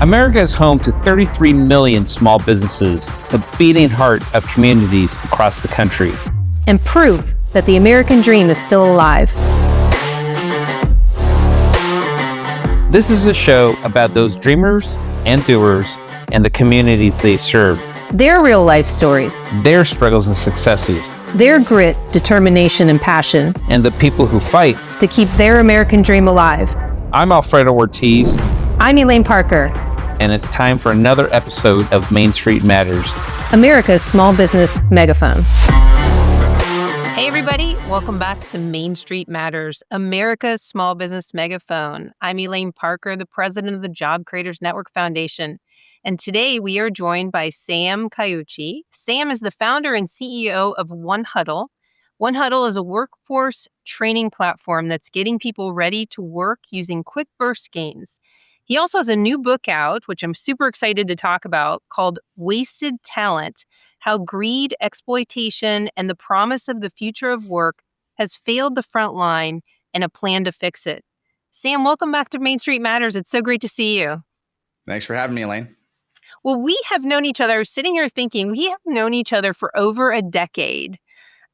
America is home to 33 million small businesses, the beating heart of communities across the country. And proof that the American dream is still alive. This is a show about those dreamers and doers and the communities they serve. Their real life stories. Their struggles and successes. Their grit, determination, and passion. And the people who fight to keep their American dream alive. I'm Alfredo Ortiz. I'm Elaine Parker. And it's time for another episode of Main Street Matters, America's small business megaphone. Hey everybody, welcome back to Main Street Matters, America's small business megaphone. I'm Elaine Parker, the president of the Job Creators Network Foundation. And today we are joined by Sam Caucci. Sam is the founder and CEO of One Huddle. One Huddle is a workforce training platform that's getting people ready to work using quick burst games. He also has a new book out, which I'm super excited to talk about, called Wasted Talent: How Greed, Exploitation, and the Promise of the Future of Work has failed the front line and a plan to fix it. Sam, welcome back to Main Street Matters. It's so great to see you. Thanks for having me, Elaine. Well, we have known each other, I was sitting here thinking, we have known each other for over a decade.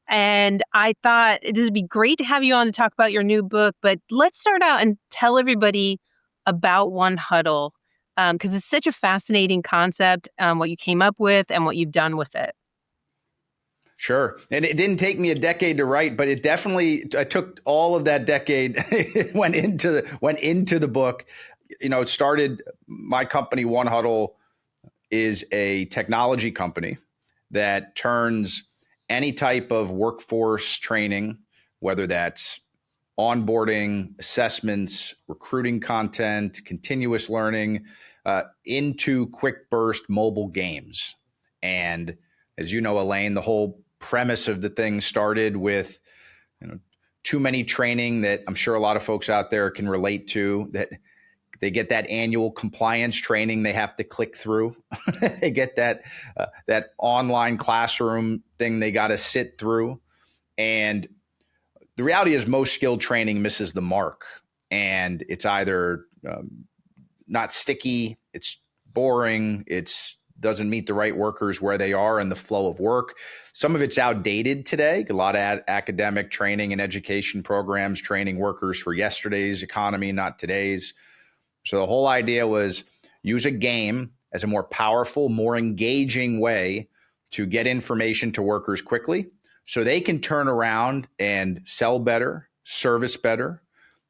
And I thought it would be great to have you on to talk about your new book, but let's start out and tell everybody about One Huddle, because it's such a fascinating concept, what you came up with and what you've done with it. Sure. And it didn't take me a decade to write, but it definitely, I took all of that decade, went into the book. You know, it started, my company, One Huddle, is a technology company that turns any type of workforce training, whether that's onboarding, assessments, recruiting content, continuous learning, into quick burst mobile games. And as you know, Elaine, the whole premise of the thing started with too many training that I'm sure a lot of folks out there can relate to, that they get that annual compliance training they have to click through. They get that online classroom thing they got to sit through. And the reality is most skilled training misses the mark, and it's either not sticky, it's boring, it's doesn't meet the right workers where they are in the flow of work. Some of it's outdated today. A lot of academic training and education programs training workers for yesterday's economy, not today's. So the whole idea was use a game as a more powerful, more engaging way to get information to workers quickly, so they can turn around and sell better, service better,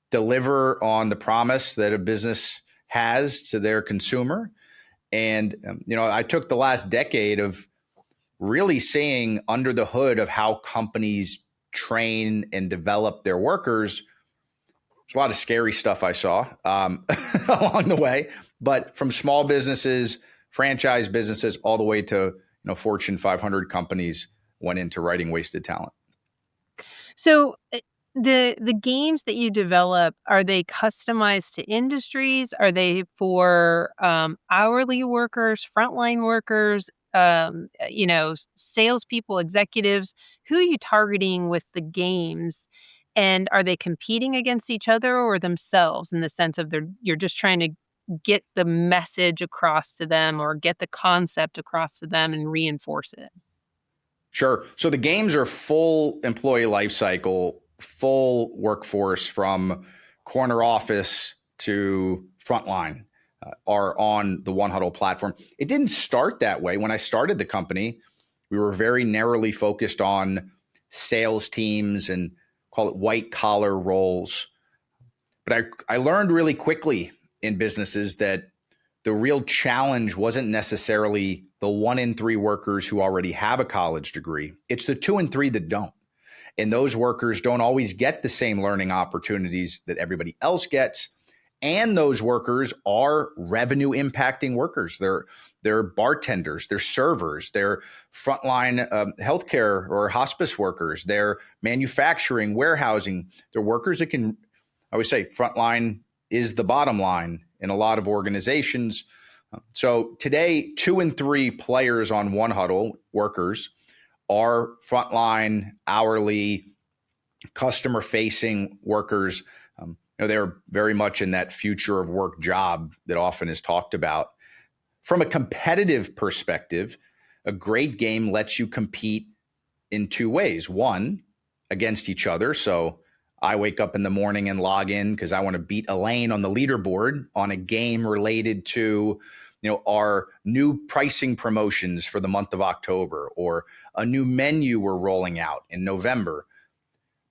deliver on the promise that a business has to their consumer. And, I took the last decade of really seeing under the hood of how companies train and develop their workers. There's a lot of scary stuff I saw along the way, but from small businesses, franchise businesses, all the way to Fortune 500 companies went into writing Wasted Talent. So the games that you develop, are they customized to industries? Are they for hourly workers, frontline workers, salespeople, executives? Who are you targeting with the games? And are they competing against each other or themselves, in the sense of you're just trying to get the message across to them or get the concept across to them and reinforce it? Sure. So the games are full employee life cycle, full workforce from corner office to frontline are on the One Huddle platform. It didn't start that way. When I started the company, we were very narrowly focused on sales teams and call it white collar roles. But I learned really quickly in businesses that the real challenge wasn't necessarily the 1 in 3 workers who already have a college degree. It's the 2 in 3 that don't. And those workers don't always get the same learning opportunities that everybody else gets. And those workers are revenue impacting workers. They're bartenders, they're servers, they're frontline healthcare or hospice workers, they're manufacturing, warehousing. They're workers that can, I would say, frontline is the bottom line in a lot of organizations. So today, 2 in 3 players on One Huddle, workers, are frontline, hourly, customer-facing workers. they're very much in that future of work job that often is talked about. From a competitive perspective, a great game lets you compete in two ways. One, against each other. So I wake up in the morning and log in because I want to beat Elaine on the leaderboard on a game related to, our new pricing promotions for the month of October or a new menu we're rolling out in November.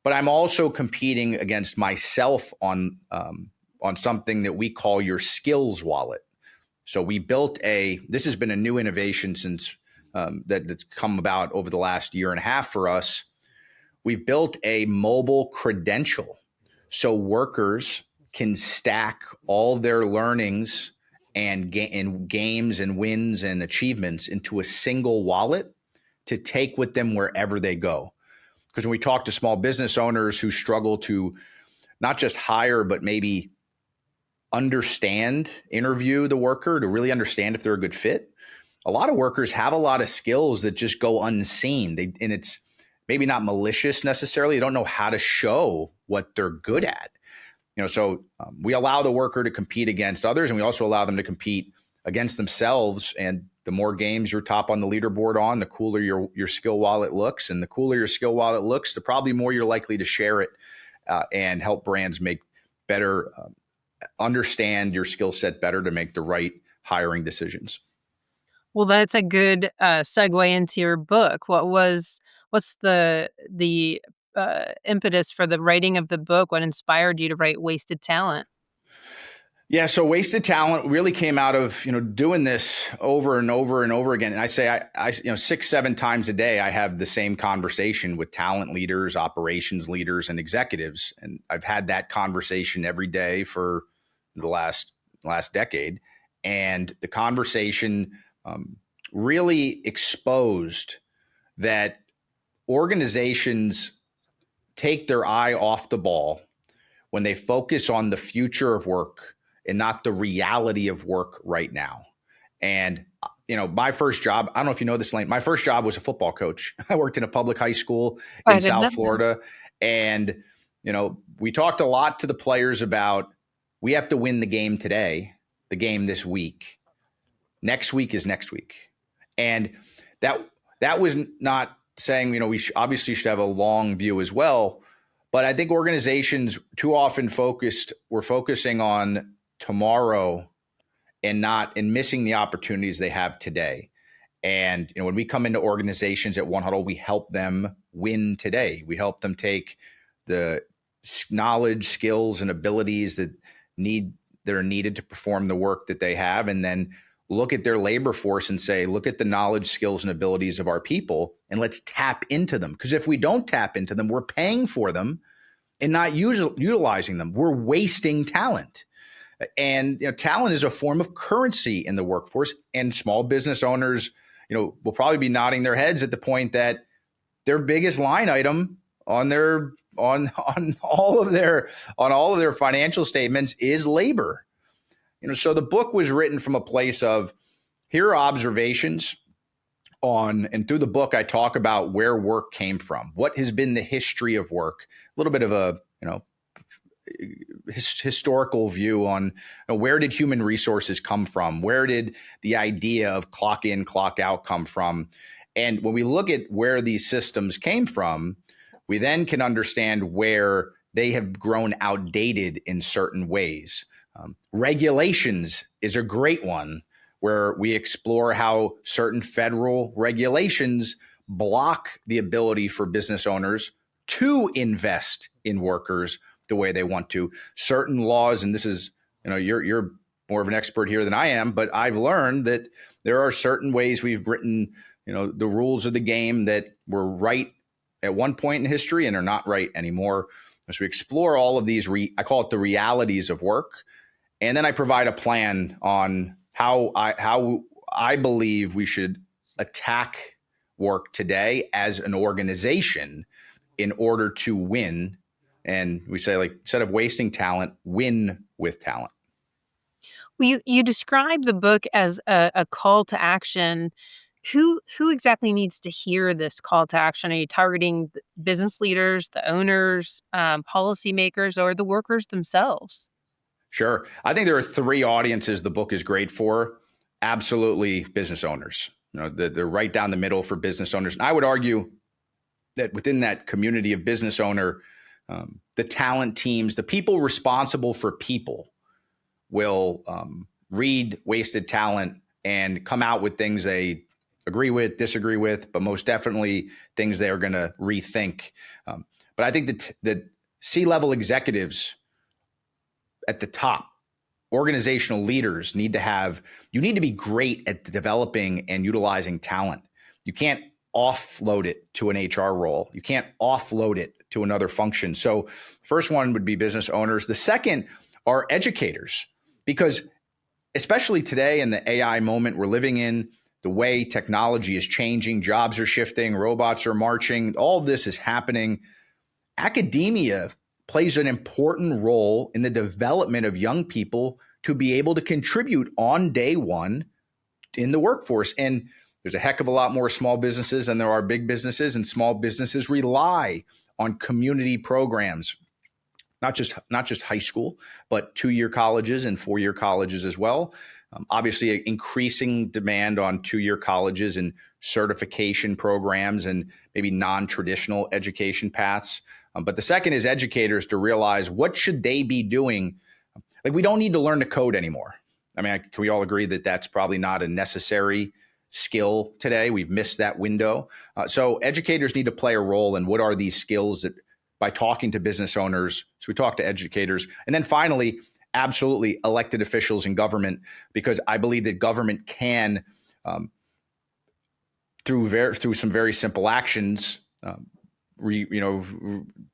But I'm also competing against myself on something that we call your skills wallet. So we built this has been a new innovation since that's come about over the last year and a half for us. We built a mobile credential so workers can stack all their learnings and games and wins and achievements into a single wallet to take with them wherever they go. Because when we talk to small business owners who struggle to not just hire, but maybe interview the worker to really understand if they're a good fit, a lot of workers have a lot of skills that just go unseen. And it's maybe not malicious necessarily. They don't know how to show what they're good at. So we allow the worker to compete against others, and we also allow them to compete against themselves. And the more games you're top on the leaderboard on, the cooler your skill wallet looks. And the cooler your skill wallet looks, the probably more you're likely to share it and help brands make better, understand your skill set better to make the right hiring decisions. Well, that's a good segue into your book. What's the impetus for the writing of the book? What inspired you to write Wasted Talent? Yeah, so Wasted Talent really came out of doing this over and over and over again. And I say I 6-7 times a day I have the same conversation with talent leaders, operations leaders, and executives, and I've had that conversation every day for the last decade. And the conversation really exposed that organizations take their eye off the ball when they focus on the future of work and not the reality of work right now. And, my first job, I don't know if you know this, Elaine, my first job was a football coach. I worked in a public high school in South Florida. And, we talked a lot to the players about, we have to win the game today, the game this week. Next week is next week. And that was not saying, we obviously should have a long view as well. But I think organizations too often were focusing on tomorrow and missing the opportunities they have today. And when we come into organizations at One Huddle, we help them win today. We help them take the knowledge, skills, and abilities that are needed to perform the work that they have, and then look at their labor force and say, look at the knowledge, skills, and abilities of our people, and let's tap into them. Because if we don't tap into them, we're paying for them and not utilizing them. We're wasting talent. And talent is a form of currency in the workforce. And small business owners, will probably be nodding their heads at the point that their biggest line item on all of their financial statements is labor. So the book was written from a place of, here are observations and through the book, I talk about where work came from, what has been the history of work, a little bit of a, historical view on where did human resources come from? Where did the idea of clock in, clock out come from? And when we look at where these systems came from, we then can understand where they have grown outdated in certain ways. Regulations is a great one, where we explore how certain federal regulations block the ability for business owners to invest in workers the way they want to. Certain laws, and this is, you're more of an expert here than I am, but I've learned that there are certain ways we've written, the rules of the game that were right at one point in history and are not right anymore. As we explore all of these, I call it the realities of work. And then I provide a plan on how I believe we should attack work today as an organization in order to win. And we say, instead of wasting talent, win with talent. Well, you describe the book as a call to action who exactly needs to hear this call to action? Are you targeting the business leaders, the owners, policymakers, or the workers themselves? Sure. I think there are three audiences the book is great for. Absolutely, business owners. They're right down the middle for business owners. And I would argue that within that community of business owner, the talent teams, the people responsible for people will read Wasted Talent and come out with things they agree with, disagree with, but most definitely things they are going to rethink. But I think that the C-level executives at the top, organizational leaders need to be great at developing and utilizing talent. You can't offload it to an HR role. You can't offload it to another function. So first one would be business owners. The second are educators, because especially today in the AI moment we're living in, the way technology is changing, jobs are shifting, robots are marching, all of this is happening. Academia plays an important role in the development of young people to be able to contribute on day one in the workforce. And there's a heck of a lot more small businesses than there are big businesses, and small businesses rely on community programs, not just high school, but 2-year colleges and 4-year colleges as well. Obviously, increasing demand on 2-year colleges and certification programs and maybe non-traditional education paths. But the second is educators to realize what should they be doing. Like, we don't need to learn to code anymore. I mean, can we all agree that that's probably not a necessary skill today? We've missed that window. So educators need to play a role in what are these skills that, by talking to business owners. So we talk to educators. And then finally, absolutely elected officials in government, because I believe that government can, through some very simple actions,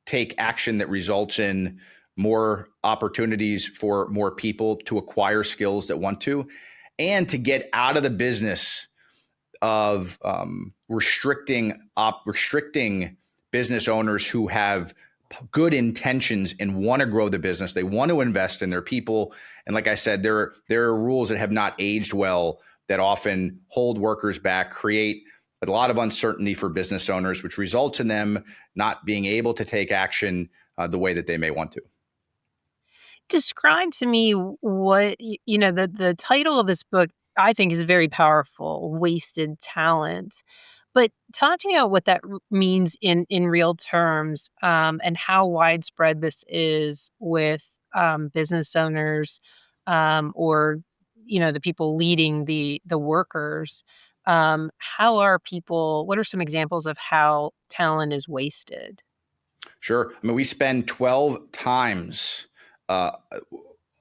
take action that results in more opportunities for more people to acquire skills that want to, and to get out of the business of restricting business owners who have good intentions and want to grow the business. They want to invest in their people. And like I said, there are rules that have not aged well that often hold workers back, create a lot of uncertainty for business owners, which results in them not being able to take action the way that they may want to. Describe to me what, the title of this book, I think, is very powerful, Wasted Talent. But talk to me about what that means in real terms, and how widespread this is with business owners, or the people leading the workers. What are some examples of how talent is wasted? Sure. I mean, we spend 12 times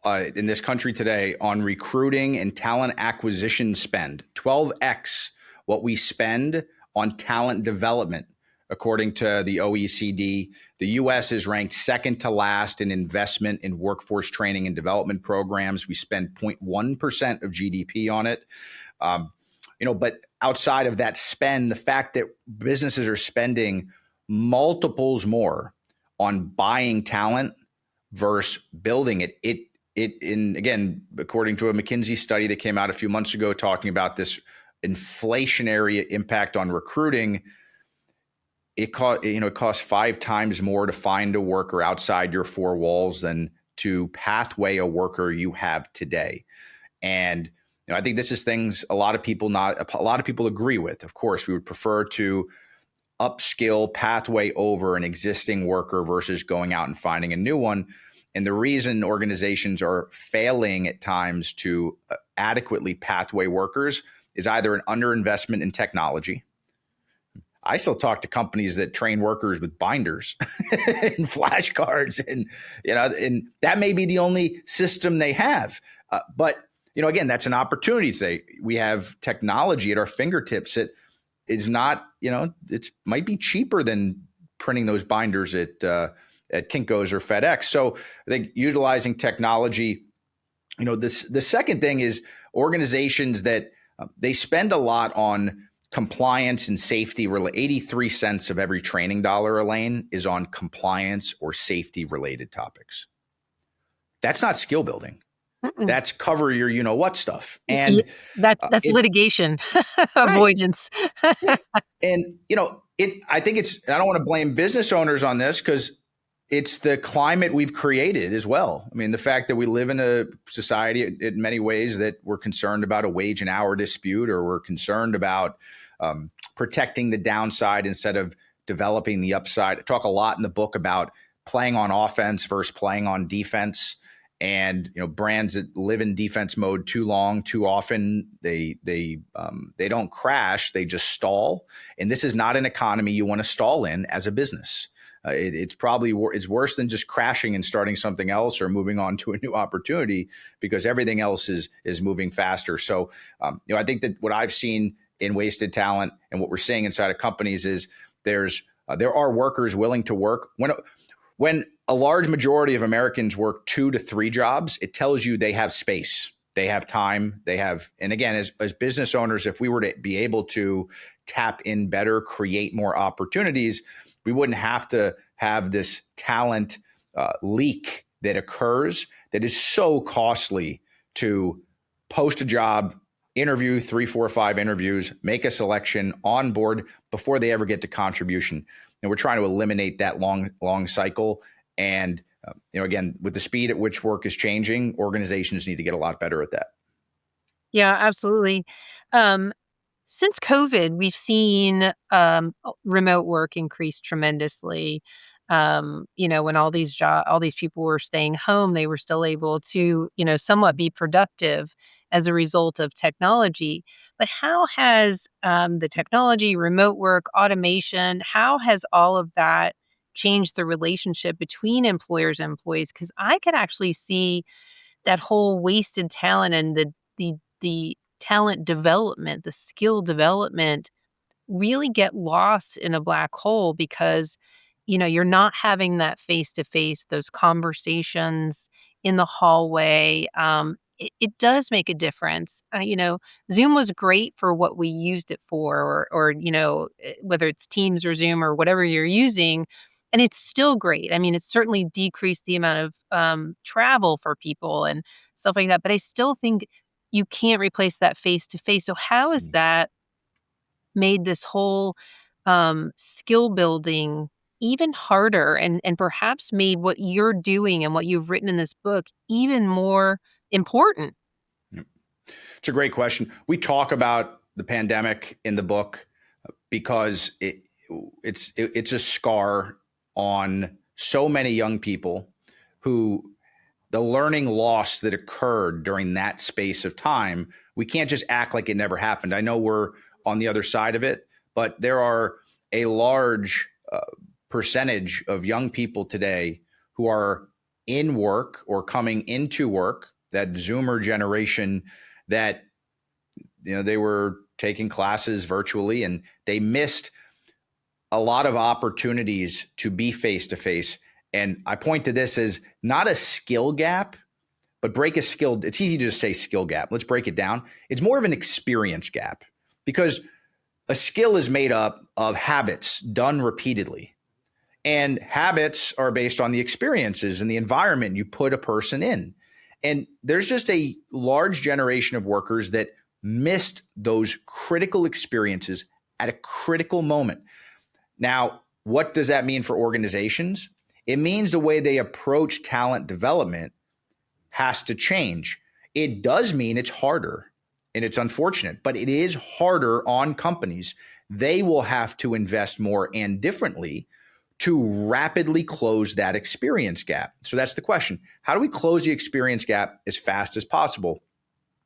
in this country today on recruiting and talent acquisition spend, 12x what we spend on talent development. According to the OECD, the U.S. is ranked second to last in investment in workforce training and development programs. We spend 0.1% of GDP on it. But outside of that spend, the fact that businesses are spending multiples more on buying talent versus building it, again, according to a McKinsey study that came out a few months ago talking about this inflationary impact on recruiting, it costs 5 times more to find a worker outside your 4 walls than to pathway a worker you have today. And I think this is things a lot of people agree with. Of course, we would prefer to upskill, pathway over an existing worker versus going out and finding a new one. And the reason organizations are failing at times to adequately pathway workers is either an underinvestment in technology. I still talk to companies that train workers with binders and flashcards, and that may be the only system they have. But again, that's an opportunity today. We have technology at our fingertips that is not, it might be cheaper than printing those binders at Kinko's or FedEx. So I think utilizing technology, the second thing is organizations that they spend a lot on compliance and safety. 83 cents of every training dollar, Elaine, is on compliance or safety related topics. That's not skill building. That's cover your what stuff. Yeah, And that's it litigation right. avoidance. And I think I don't want to blame business owners on this because it's the climate we've created as well. I mean, the fact that we live in a society in many ways that we're concerned about a wage and hour dispute, or we're concerned about protecting the downside instead of developing the upside. I talk a lot in the book about playing on offense versus playing on defense. And brands that live in defense mode too long, too often, they don't crash; they just stall. And this is not an economy you want to stall in as a business. It's probably it's worse than just crashing and starting something else or moving on to a new opportunity, because everything else is moving faster. So I think that what I've seen in wasted talent and what we're seeing inside of companies is there are workers willing to work. When a large majority of Americans work 2 to 3 jobs, it tells you they have space, they have time, and again, as business owners, if we were to be able to tap in better, create more opportunities, we wouldn't have to have this talent leak that occurs that is so costly to post a job, interview 3, 4, 5 interviews, make a selection, onboard before they ever get to contribution. And we're trying to eliminate that long cycle. And again, with the speed at which work is changing, organizations need to get a lot better at that. Yeah, absolutely. Since COVID, we've seen remote work increase tremendously. When all these people were staying home, they were still able to, somewhat be productive as a result of technology. But how has the technology, remote work, automation, how has all of that changed the relationship between employers and employees? Because I could actually see that whole wasted talent and the talent development, the skill development really get lost in a black hole because, you're not having that face to face, those conversations in the hallway. It does make a difference. Zoom was great for what we used it for, or whether it's Teams or Zoom or whatever you're using. And it's still great. I mean, it's certainly decreased the amount of travel for people and stuff like that. But I still think you can't replace that face to face. So how has that made this whole skill building even harder, and perhaps made what you're doing and what you've written in this book even more important? Yep. It's a great question. We talk about the pandemic in the book because it's a scar on so many young people who the learning loss that occurred during that space of time, we can't just act like it never happened. I know we're on the other side of it, but there are a large percentage of young people today who are in work or coming into work, that Zoomer generation, that they were taking classes virtually and they missed a lot of opportunities to be face to face. And I point to this as not a skill gap, but break a skill. It's easy to just say skill gap. Let's break it down. It's more of an experience gap, because a skill is made up of habits done repeatedly. And habits are based on the experiences and the environment you put a person in. And there's just a large generation of workers that missed those critical experiences at a critical moment. Now, what does that mean for organizations? It means the way they approach talent development has to change. It does mean it's harder, and it's unfortunate, but it is harder on companies. They will have to invest more and differently to rapidly close that experience gap. So that's the question. How do we close the experience gap as fast as possible?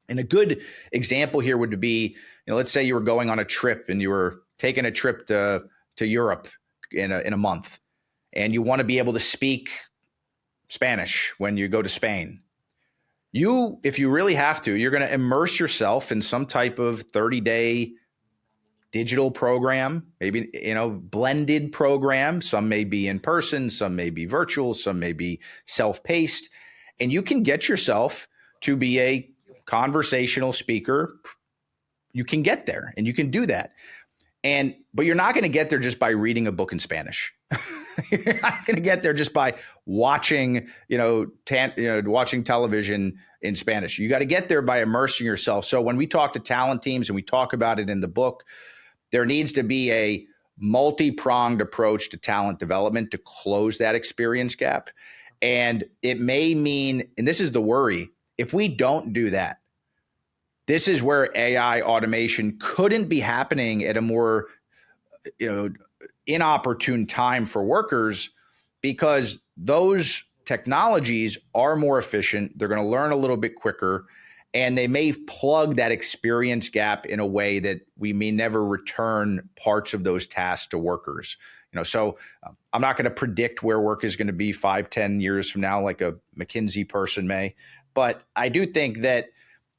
And a good example here would be, let's say you were going on a trip and you were taking a trip to Europe in a month, and you want to be able to speak Spanish when you go to Spain. If you really have to, you're going to immerse yourself in some type of 30-day digital program, maybe, blended program. Some may be in person, some may be virtual, some may be self-paced. And you can get yourself to be a conversational speaker. You can get there and you can do that. But you're not going to get there just by reading a book in Spanish. You're not going to get there just by watching, watching television in Spanish. You got to get there by immersing yourself. So when we talk to talent teams and we talk about it in the book, there needs to be a multi-pronged approach to talent development to close that experience gap. And it may mean, and this is the worry, if we don't do that, this is where AI automation couldn't be happening at a more, inopportune time for workers, because those technologies are more efficient. They're going to learn a little bit quicker, and they may plug that experience gap in a way that we may never return parts of those tasks to workers. So I'm not going to predict where work is going to be 5-10 years from now, like a McKinsey person may, but I do think that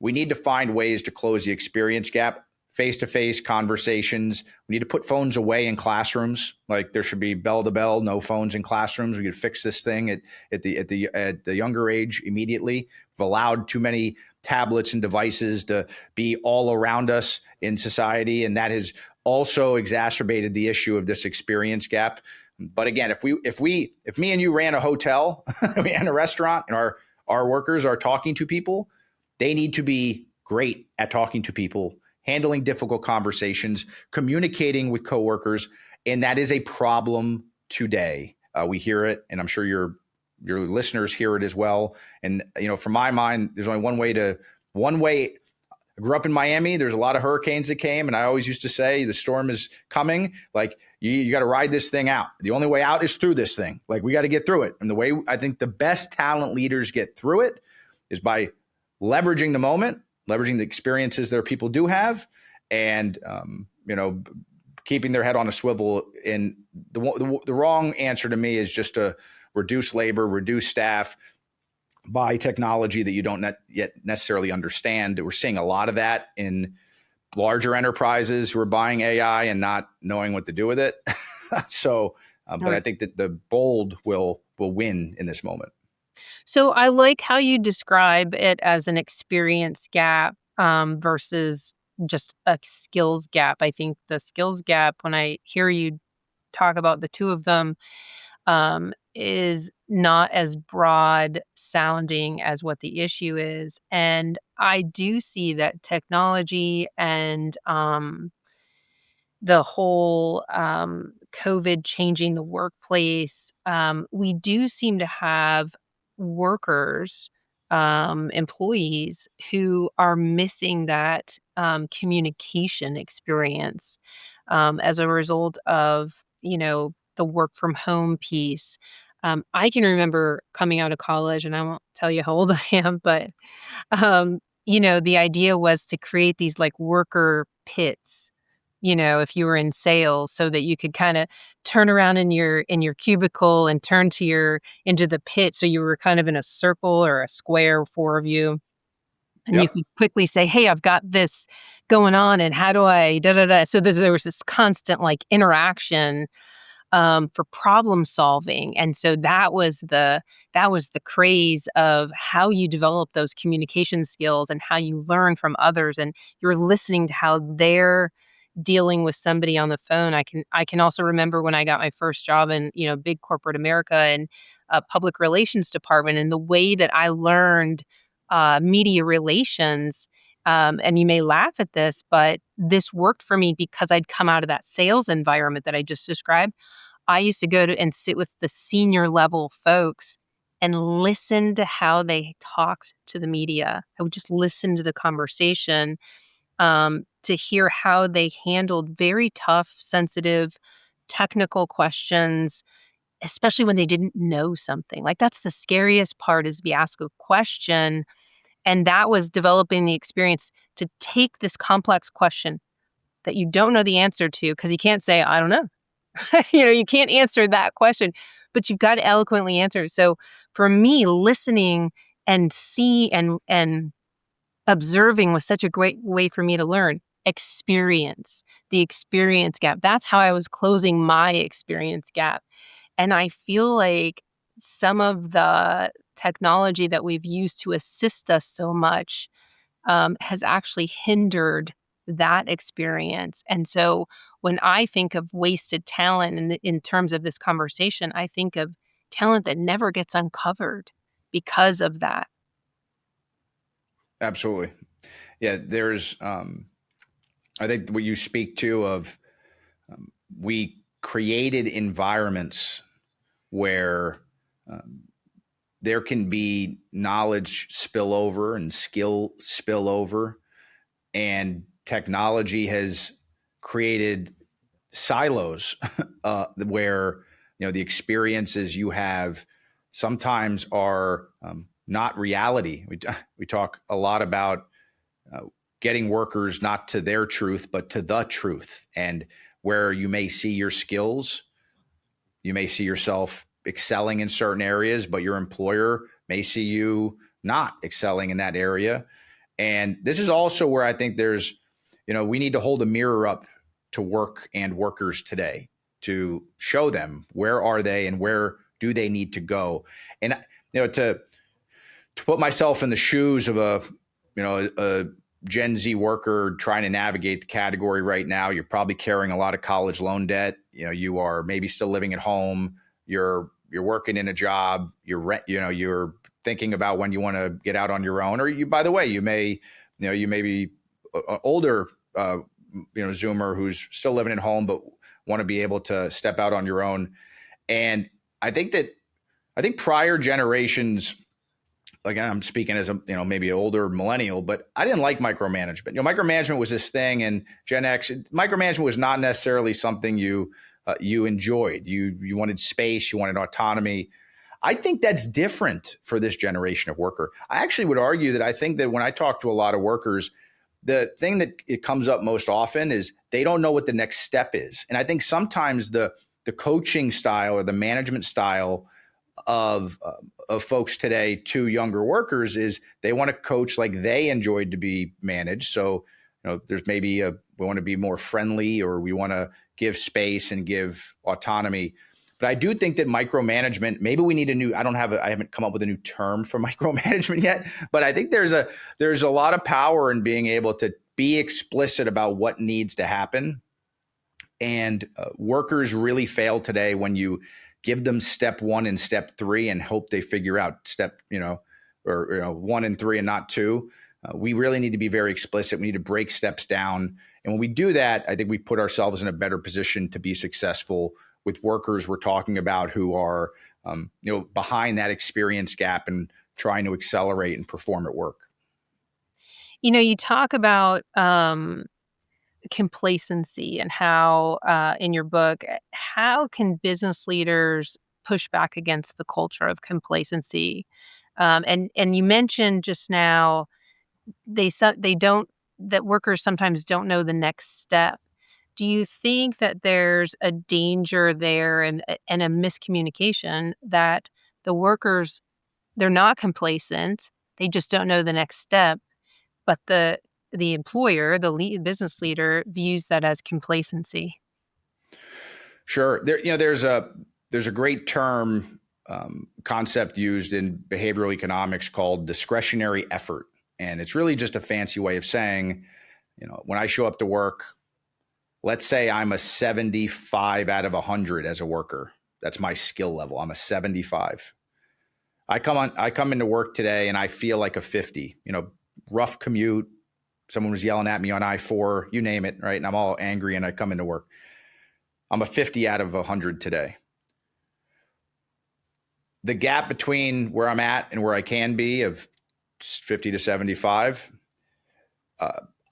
we need to find ways to close the experience gap. Face-to-face conversations. We need to put phones away in classrooms. Like there should be bell to bell, no phones in classrooms. We could fix this thing at the younger age immediately. We've allowed too many tablets and devices to be all around us in society, and that has also exacerbated the issue of this experience gap. But again, if me and you ran a hotel, we ran a restaurant, and our workers are talking to people, they need to be great at talking to people, handling difficult conversations, communicating with coworkers, and that is a problem today. We hear it, and I'm sure your listeners hear it as well. And from my mind, there's only one way. I grew up in Miami. There's a lot of hurricanes that came, and I always used to say the storm is coming. Like you got to ride this thing out. The only way out is through this thing. Like we got to get through it. And the way I think the best talent leaders get through it is by leveraging the moment, leveraging the experiences that people do have, and keeping their head on a swivel. And the wrong answer to me is just to reduce labor, reduce staff, buy technology that you don't yet necessarily understand. We're seeing a lot of that in larger enterprises who are buying AI and not knowing what to do with it. But I think that the bold will win in this moment. So I like how you describe it as an experience gap versus just a skills gap. I think the skills gap, when I hear you talk about the two of them, is not as broad sounding as what the issue is. And I do see that technology and the whole COVID changing the workplace, we do seem to have workers, employees who are missing that communication experience as a result of, the work from home piece. I can remember coming out of college, and I won't tell you how old I am, but the idea was to create these like worker pits, if you were in sales, so that you could kind of turn around in your cubicle and turn into the pit. So you were kind of in a circle or a square, four of you. And you Yep. could quickly say, hey, I've got this going on, and how do I da da da. So there was this constant like interaction for problem solving. And so that was the craze of how you develop those communication skills and how you learn from others, and you're listening to how they're dealing with somebody on the phone. I can also remember when I got my first job in big corporate America and public relations department, and the way that I learned media relations. And you may laugh at this, but this worked for me because I'd come out of that sales environment that I just described. I used to go to and sit with the senior level folks and listen to how they talked to the media. I would just listen to the conversation to hear how they handled very tough, sensitive, technical questions, especially when they didn't know something. Like that's the scariest part, is we ask a question. And that was developing the experience to take this complex question that you don't know the answer to, because you can't say, I don't know. You can't answer that question, but you've got to eloquently answer. So for me, listening and and observing was such a great way for me to learn. The experience gap. That's how I was closing my experience gap. And I feel like some of the technology that we've used to assist us so much has actually hindered that experience. And so when I think of wasted talent in terms of this conversation, I think of talent that never gets uncovered because of that. Absolutely. Yeah, there's, I think what you speak to of we created environments where there can be knowledge spillover and skill spillover, and technology has created silos where the experiences you have sometimes are not reality. We talk a lot about getting workers not to their truth, but to the truth. And where you may see your skills, you may see yourself excelling in certain areas, but your employer may see you not excelling in that area. And this is also where I think there's, we need to hold a mirror up to work and workers today to show them where are they and where do they need to go. And, to put myself in the shoes of a Gen Z worker trying to navigate the category right now, you're probably carrying a lot of college loan debt. You are maybe still living at home. You're working in a job. You're thinking about when you want to get out on your own. Or by the way, you may be an older, Zoomer who's still living at home but want to be able to step out on your own. And I think prior generations, like I'm speaking as a maybe an older millennial, but I didn't like micromanagement. Micromanagement was this thing, and Gen X, micromanagement was not necessarily something you enjoyed. You wanted space, you wanted autonomy. I think that's different for this generation of worker. I actually would argue that I think that when I talk to a lot of workers, the thing that it comes up most often is they don't know what the next step is. And I think sometimes the coaching style or the management style of folks today to younger workers is they want to coach like they enjoyed to be managed. So, there's maybe we want to be more friendly, or we want to give space and give autonomy. But I do think that micromanagement, maybe we need I haven't come up with a new term for micromanagement yet, but I think there's a lot of power in being able to be explicit about what needs to happen. And workers really fail today when you give them step 1 and step 3 and hope they figure out step, 1 and 3 and not 2. We really need to be very explicit. We need to break steps down. And when we do that, I think we put ourselves in a better position to be successful with workers we're talking about who are, behind that experience gap and trying to accelerate and perform at work. You talk about complacency and how, in your book, how can business leaders push back against the culture of complacency? And you mentioned just now that workers sometimes don't know the next step. Do you think that there's a danger there and a miscommunication that the workers, they're not complacent, they just don't know the next step, but the employer, the business leader, views that as complacency? Sure. There's a great term, concept used in behavioral economics called discretionary effort. And it's really just a fancy way of saying, when I show up to work, let's say I'm a 75 out of 100 as a worker. That's my skill level. I'm a 75. I come into work today and I feel like a 50, rough commute. Someone was yelling at me on I-4, you name it, right? And I'm all angry and I come into work. I'm a 50 out of 100 today. The gap between where I'm at and where I can be of 50 to 75,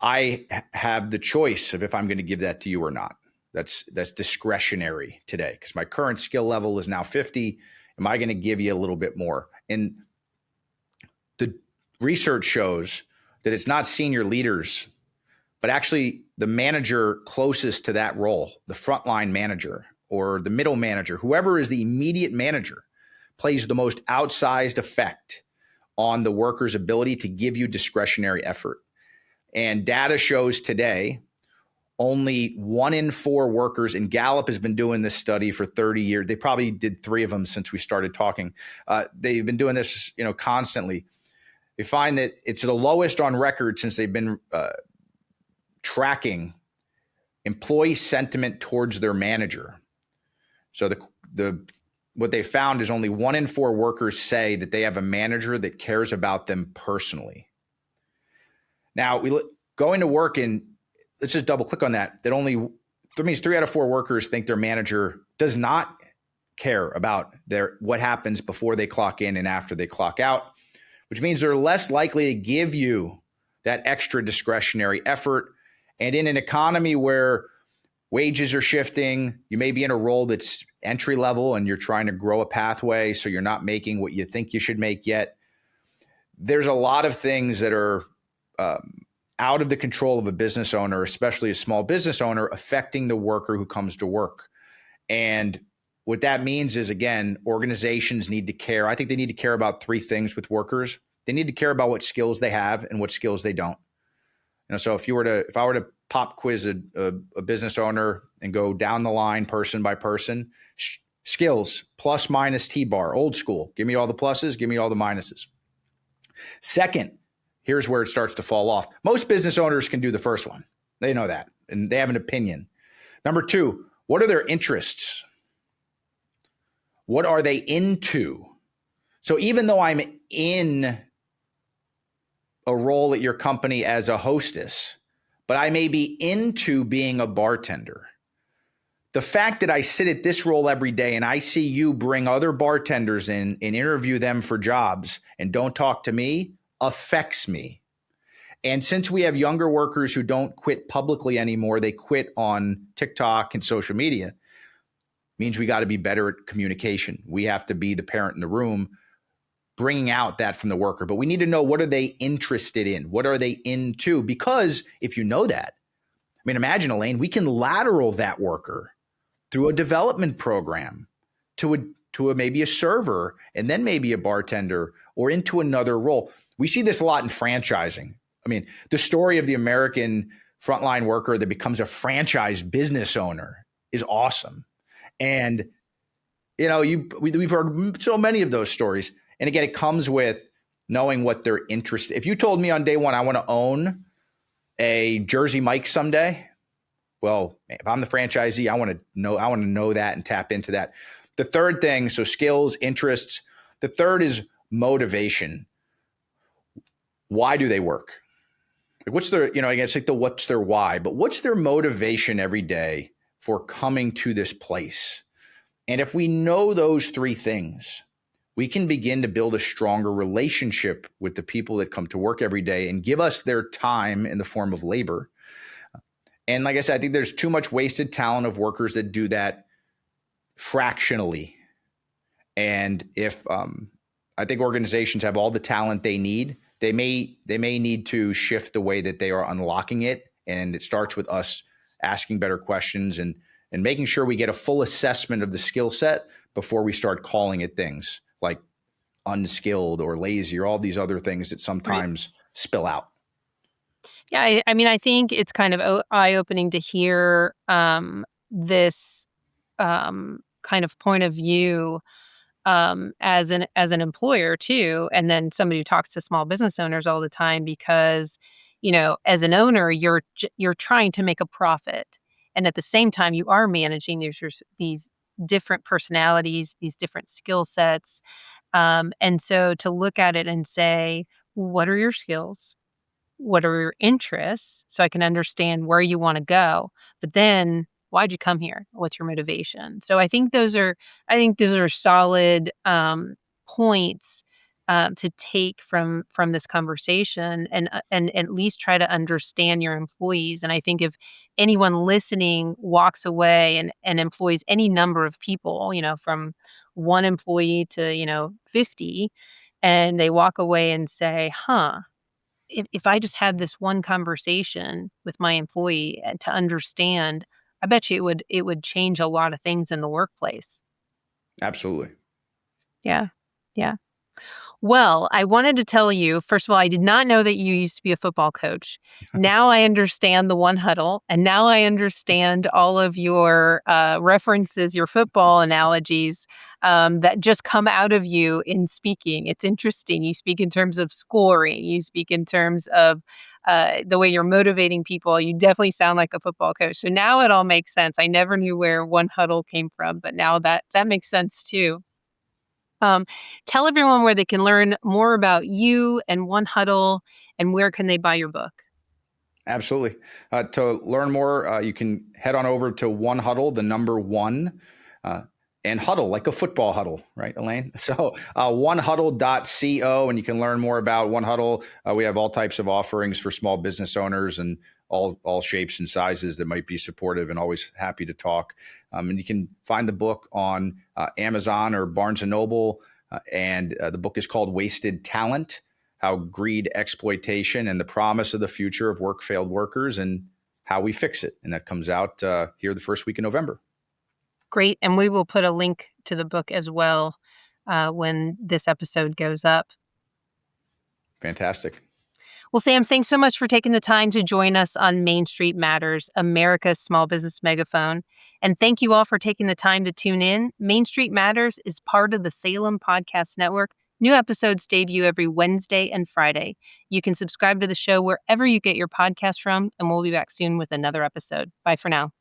I have the choice of if I'm going to give that to you or not. That's discretionary today because my current skill level is now 50. Am I going to give you a little bit more? And the research shows that it's not senior leaders, but actually the manager closest to that role, the frontline manager or the middle manager, whoever is the immediate manager, plays the most outsized effect on the worker's ability to give you discretionary effort. And data shows today only 1 in 4 workers, and Gallup has been doing this study for 30 years. They probably did 3 of them since we started talking. They've been doing this, constantly. They find that it's the lowest on record since they've been tracking employee sentiment towards their manager. So what they found is only 1 in 4 workers say that they have a manager that cares about them personally. Now, going to work, and let's just double click on that. That means 3 out of 4 workers think their manager does not care about what happens before they clock in and after they clock out, which means they're less likely to give you that extra discretionary effort. And in an economy where wages are shifting, you may be in a role that's entry level and you're trying to grow a pathway, so you're not making what you think you should make yet. There's a lot of things that are out of the control of a business owner, especially a small business owner, affecting the worker who comes to work. And what that means is, again, organizations need to care. I think they need to care about 3 things with workers. They need to care about what skills they have and what skills they don't. So if I were to pop quiz a business owner and go down the line person by person, skills, plus minus T-bar, old school. Give me all the pluses, give me all the minuses. Second, here's where it starts to fall off. Most business owners can do the first one. They know that, and they have an opinion. Number 2, what are their interests? What are they into? So even though I'm in a role at your company as a hostess, but I may be into being a bartender. The fact that I sit at this role every day and I see you bring other bartenders in and interview them for jobs and don't talk to me affects me. And since we have younger workers who don't quit publicly anymore, they quit on TikTok and social media, means we got to be better at communication. We have to be the parent in the room, bringing out that from the worker. But we need to know, what are they interested in? What are they into? Because if you know that, I mean, imagine, Elaine, we can lateral that worker through a development program to a maybe a server, and then maybe a bartender, or into another role. We see this a lot in franchising. I mean, the story of the American frontline worker that becomes a franchise business owner is awesome. And, we've heard so many of those stories. And again, it comes with knowing what they're interested. If you told me on day one, I want to own a Jersey Mike someday, well, if I'm the franchisee, I want to know that and tap into that. The third thing, so skills, interests. The third is motivation. Why do they work? Like, what's their, again, it's like what's their why, but what's their motivation every day for coming to this place? And if we know those 3 things, we can begin to build a stronger relationship with the people that come to work every day and give us their time in the form of labor. And like I said, I think there's too much wasted talent of workers that do that fractionally. And if I think organizations have all the talent they need, they may need to shift the way that they are unlocking it. And it starts with us asking better questions and making sure we get a full assessment of the skill set before we start calling it things like unskilled or lazy or all these other things that sometimes spill out. Yeah, I think it's kind of eye-opening to hear this kind of point of view as an employer too, and then somebody who talks to small business owners all the time, because as an owner, you're trying to make a profit, and at the same time you are managing these different personalities, these different skill sets, and so to look at it and say, what are your skills? What are your interests? So I can understand where you want to go. But then, why'd you come here? What's your motivation? So I think those are solid points to take from this conversation, and at least try to understand your employees. And I think if anyone listening walks away and employs any number of people, from 1 employee to 50, and they walk away and say, if I just had this one conversation with my employee to understand, I bet you it would change a lot of things in the workplace. Absolutely. Yeah. Yeah. Well, I wanted to tell you, first of all, I did not know that you used to be a football coach. Now I understand the one huddle, and now I understand all of your references, your football analogies that just come out of you in speaking. It's interesting. You speak in terms of scoring, you speak in terms of the way you're motivating people. You definitely sound like a football coach. So now it all makes sense. I never knew where one huddle came from, but now that makes sense too. Tell everyone where they can learn more about you and One Huddle, and where can they buy your book? Absolutely. To learn more, you can head on over to One Huddle, the number one, and huddle, like a football huddle, right, Elaine? So onehuddle.co, and you can learn more about One Huddle. We have all types of offerings for small business owners and all shapes and sizes that might be supportive, and always happy to talk. And you can find the book on Amazon or Barnes & Noble, and the book is called Wasted Talent: How Greed, Exploitation, and the Promise of the Future of Work Failed Workers, and How We Fix It. And that comes out here the first week in November. Great. And we will put a link to the book as well when this episode goes up. Fantastic. Well, Sam, thanks so much for taking the time to join us on Main Street Matters, America's small business megaphone. And thank you all for taking the time to tune in. Main Street Matters is part of the Salem Podcast Network. New episodes debut every Wednesday and Friday. You can subscribe to the show wherever you get your podcast from, and we'll be back soon with another episode. Bye for now.